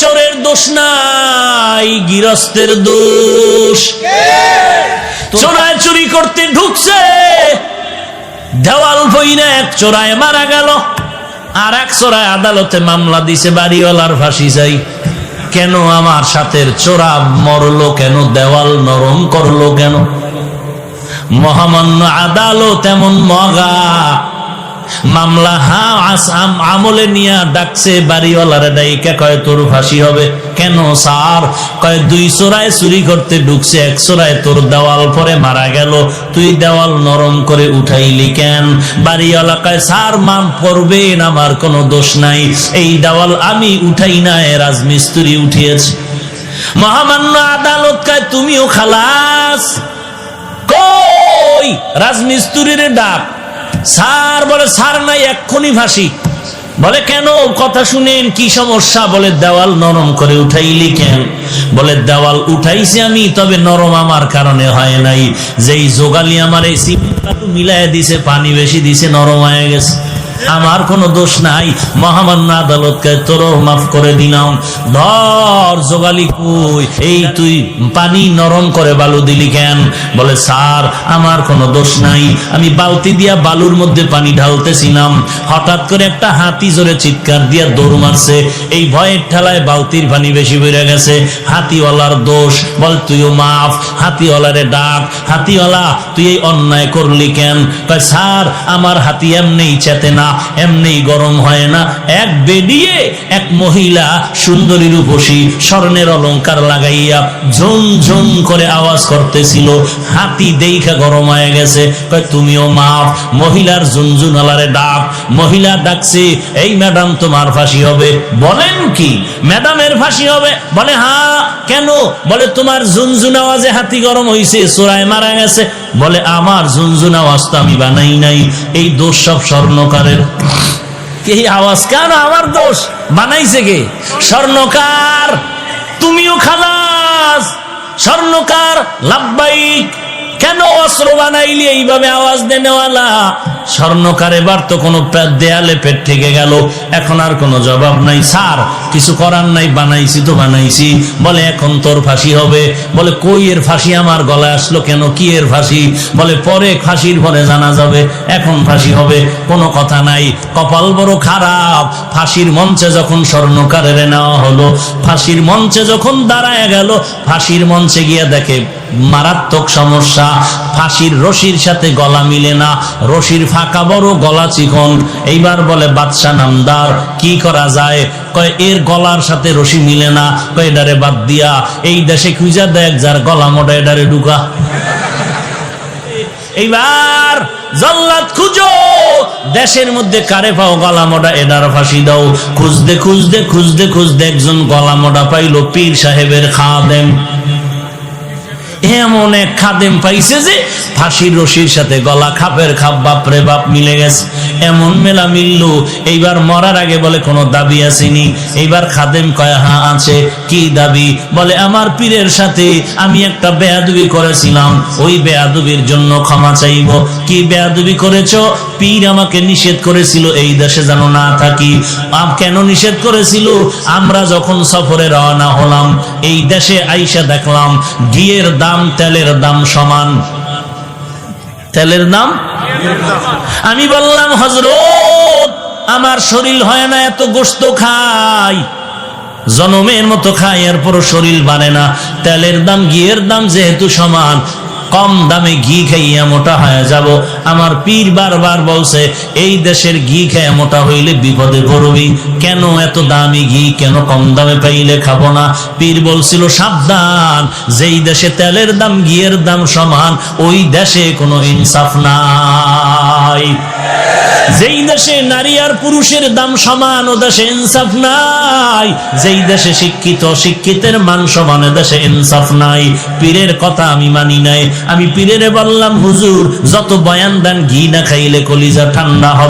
চোরের দোষ নাই, গৃহস্থের দোষ। চোরায় চুরি করতে ঢুকছে, দেওয়াল বইনা এক চোরায় মারা গেল, আর এক চোরায় আদালতে মামলা দিছে বাড়িওয়ালার ফাঁসি চাই। কেন আমার সাথের চোরা মরলো কেন, দেওয়াল নরম করলো কেন? মহামান্য আদালত এমন মগা, মামলা আমলে নিয়ে ডাকছে বাড়িওয়ালারে, ডাইকা কয় তোর ফাঁসি হবে। কেন স্যার? কয় দুই চোরায় চুরি করতে ঢুকছে, এক চোরায় তোর দেওয়াল পরে মারা গেল, তুই দেওয়াল নরম করে উঠাইলি কেন? বাড়িওয়ালা কয় স্যার মাফ করবেন, আমার কোনো দোষ নাই, এই দেওয়াল আমি উঠাই না, রাজমিস্ত্রি উঠিয়েছে। মহামান্য আদালত কয় তুমিও খালাস। কই রাজমিস্ত্রির ডাক। স্যার বলে স্যার নাই, এক্ষুনি ফাঁসি। বলে কেন? কথা শুনেন, কি সমস্যা? বলে দেওয়াল নরম করে উঠাইলি কেন? বলে দেওয়াল উঠাইছি আমি, তবে নরম আমার কারণে হয় নাই, যেই যোগালি আমার এই সিমেন্ট মিলাই দিছে, পানি বেশি দিছে, নরম হয়ে গেছে, আমার কোনো দোষ নাই। মহামান্য আদালতকে তোরও মাফ করে দিলাম। ধর যোগালি কই, এই তুই পানি নরম করে বালু দিলি কেন? বলে স্যার আমার কোনো দোষ নাই, আমি বালতি দিয়া বালুর মধ্যে পানি ঢালতেছিলাম, হঠাৎ করে একটা হাতি জোরে চিৎকার দিয়া দৌড় মারছে, এই ভয়ের ঠেলায় বালতির পানি বেশি বেড়ে গেছে, হাতিওয়ালার দোষ। বল তুইও মাফ। হাতিওয়ালারে ডাক, হাতিওয়ালা তুই এই অন্যায় করলি কেন? কয় স্যার আমার হাতি এমনি চেতে না, এমনি গরম হয় না, এক বেডিয়ে এক মহিলা সুন্দরী রূপসী স্বর্ণের অলংকার লাগাইয়া ঝুম ঝুম করে আওয়াজ করতেছিল, হাতি দেখা গরম হয়ে গেছে। কয় তুমিও মাফ। মহিলার ঝুনঝুনালারে ডাক, মহিলা ডাকছে এই ম্যাডাম তোমার ফাঁসি হবে। বলেন কি ম্যাডামের ফাঁসি হবে? বলে হ্যাঁ। কেন? বলে তোমার ঝুনঝুন আওয়াজে হাতি গরম হইছে, চোরায় মারা গেছে। বলে আমার ঝুনঝুন আওয়াজ তো আমি বানাই নাই, এই দোষ সব স্বর্ণকারের। এই আওয়াজ কেন আমার দোষ? বানাইছে কে? স্বর্ণকার। তুমিও খালাস। স্বর্ণকার লাব্বাইক। কেন অস্ত্র বানাইলি এইভাবে আওয়াজ দেনেওয়ালা? স্বর্ণকার এবার তো কোনো দেয়ালে পেট থেকে গেল, এখন আর কোনো জবাব নাই। স্যার কিছু করার নাই, বানাইছি তো বানাইছি। বলে এখন তোর ফাঁসি হবে। বলে কই এর ফাঁসি আমার গলায় আসলো কেন? কি এর ফাঁসি? বলে পরে ফাঁসির পরে জানা যাবে, এখন ফাঁসি হবে। কোনো কথা নাই। কপাল বড় খারাপ, ফাঁসির মঞ্চে যখন স্বর্ণকারের নেওয়া হলো, ফাঁসির মঞ্চে যখন দাঁড়ায় গেল, ফাঁসির মঞ্চে গিয়ে দেখে মারাত্মক সমস্যা, ফাঁসির রশির সাথে গলা মিলে না, রশির ফাঁকা বড়, গলা চিকন। এইবার বলে বাদশা নামদার কি করা যায়? কয় এর গলার সাথে রশি মিলে না, কয় এডারে বাদ দিয়া এই দেশে খুঁজা দেখ যার গলা মোটা, এডারে ঢুকা। এইবার জল্লাদ খুঁজো, দেশের মধ্যে কারে পাও গলা মোটা, এডার ফাঁসি দাও। খুঁজতে খুঁজতে খুঁজতে খুঁজতে একজন গলা মোটা পাইলো, পীর সাহেবের খাদেম। এমন এক খাদেম পাইছে যে ফাঁসির রশির সাথে গলা খাপের খাপ, বাপরে বাপ মিলে গেছে। এমন মেলা মিললো। এইবার মরার আগে বলে কোনো দাবি আসেনি? এইবার খাদেম কয় হ্যাঁ আছে। কি দাবি? বলে আমার পীরের সাথে আমি একটা বেয়াদবি করেছিলাম, ওই বেয়াদবির জন্য ক্ষমা চাইব। কি বেয়াদবি করেছো? পীর আমাকে নিষেধ করেছিল এই দেশে যেন না থাকি। কেন নিষেধ করেছিল? আমরা যখন সফরে রওনা হলাম, এই দেশে আইসা দেখলাম ঘিয়ের দাম তেলের দাম সমান। তেলের দাম? আমি বললাম হযরত আমার শরীর হয় না, এত গোশত খাই, জনমের মতো খাই, এরপরও শরীর বাড়ে না। তেলের দাম ঘিয়ের দাম যেহেতু সমান, কম দামে ঘি খাইয়া মোটা হয়ে যাব। আমার পীর বারবার বলছে এই দেশের ঘি খেয়ে মোটা হইলে বিপদে পড়বি। কেন এত দামি ঘি কেন কম দামে পাইলে খাবো না? পীর বলছিল সাবধান, যেই দেশে তেলের দাম ঘিয়ের দাম সমান, ওই দেশে কোনো ইনসাফ নাই। যেই দেশে নারী আর পুরুষের দাম সমান, ও দেশে ইনসাফ নাই। যেই দেশে শিক্ষিত শিক্ষিতের মান সমান, দেশে ইনসাফ নাই। পীরের কথা আমি মানি নাই। আমি পীরেরে বললাম হুজুর যত বয়ান দেন ঘি না খাইলে কলিজা ঠান্ডা হবে।